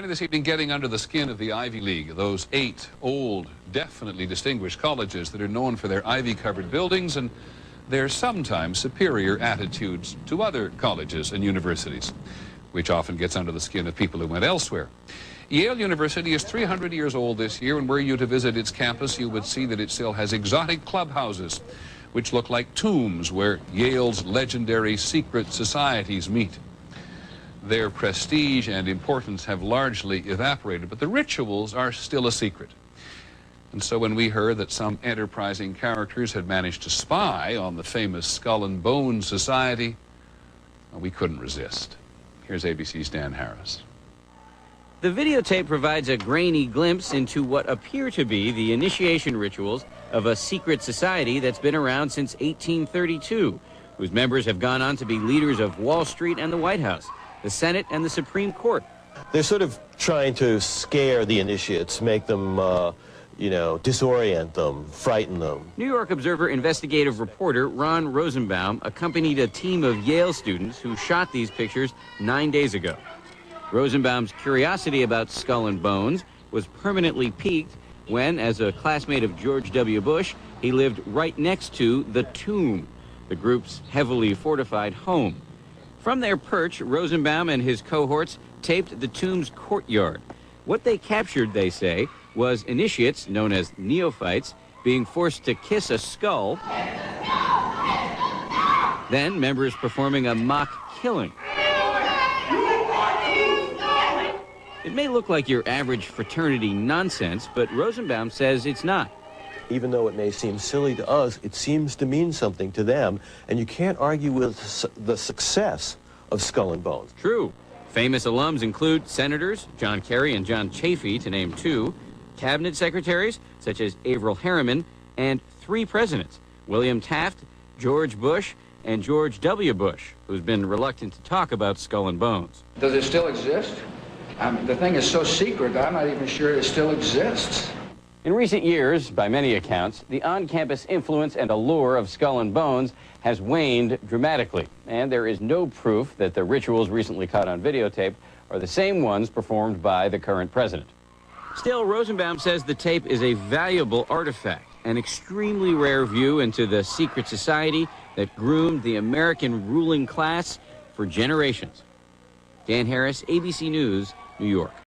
This evening, getting under the skin of the Ivy League, those 8 old, definitely distinguished colleges that are known for their ivy-covered buildings and their sometimes superior attitudes to other colleges and universities, which often gets under the skin of people who went elsewhere. Yale University is 300 years old this year, and were you to visit its campus, you would see that it still has exotic clubhouses, which look like tombs where Yale's legendary secret societies meet. Their prestige and importance have largely evaporated, but the rituals are still a secret. And so when we heard that some enterprising characters had managed to spy on the famous Skull and Bones Society, well, we couldn't resist. Here's ABC's Dan Harris. The videotape provides a grainy glimpse into what appear to be the initiation rituals of a secret society that's been around since 1832, whose members have gone on to be leaders of Wall Street and the White House, the Senate and the Supreme Court. They're sort of trying to scare the initiates, make them, disorient them, frighten them. New York Observer investigative reporter Ron Rosenbaum accompanied a team of Yale students who shot these pictures 9 days ago. Rosenbaum's curiosity about Skull and Bones was permanently piqued when, as a classmate of George W. Bush, he lived right next to the Tomb, the group's heavily fortified home. From their perch, Rosenbaum and his cohorts taped the tomb's courtyard. What they captured, they say, was initiates, known as neophytes, being forced to kiss a skull, then members performing a mock killing. It may look like your average fraternity nonsense, but Rosenbaum says it's not. Even though it may seem silly to us, it seems to mean something to them, and you can't argue with the success of Skull and Bones. True. Famous alums include senators John Kerry and John Chafee, to name 2, cabinet secretaries such as Averell Harriman, and 3 presidents, William Taft, George Bush, and George W. Bush, who's been reluctant to talk about Skull and Bones. Does it still exist? The thing is so secret, I'm not even sure it still exists. In recent years, by many accounts, the on-campus influence and allure of Skull and Bones has waned dramatically, and there is no proof that the rituals recently caught on videotape are the same ones performed by the current president. Still, Rosenbaum says the tape is a valuable artifact, an extremely rare view into the secret society that groomed the American ruling class for generations. Dan Harris, ABC News, New York.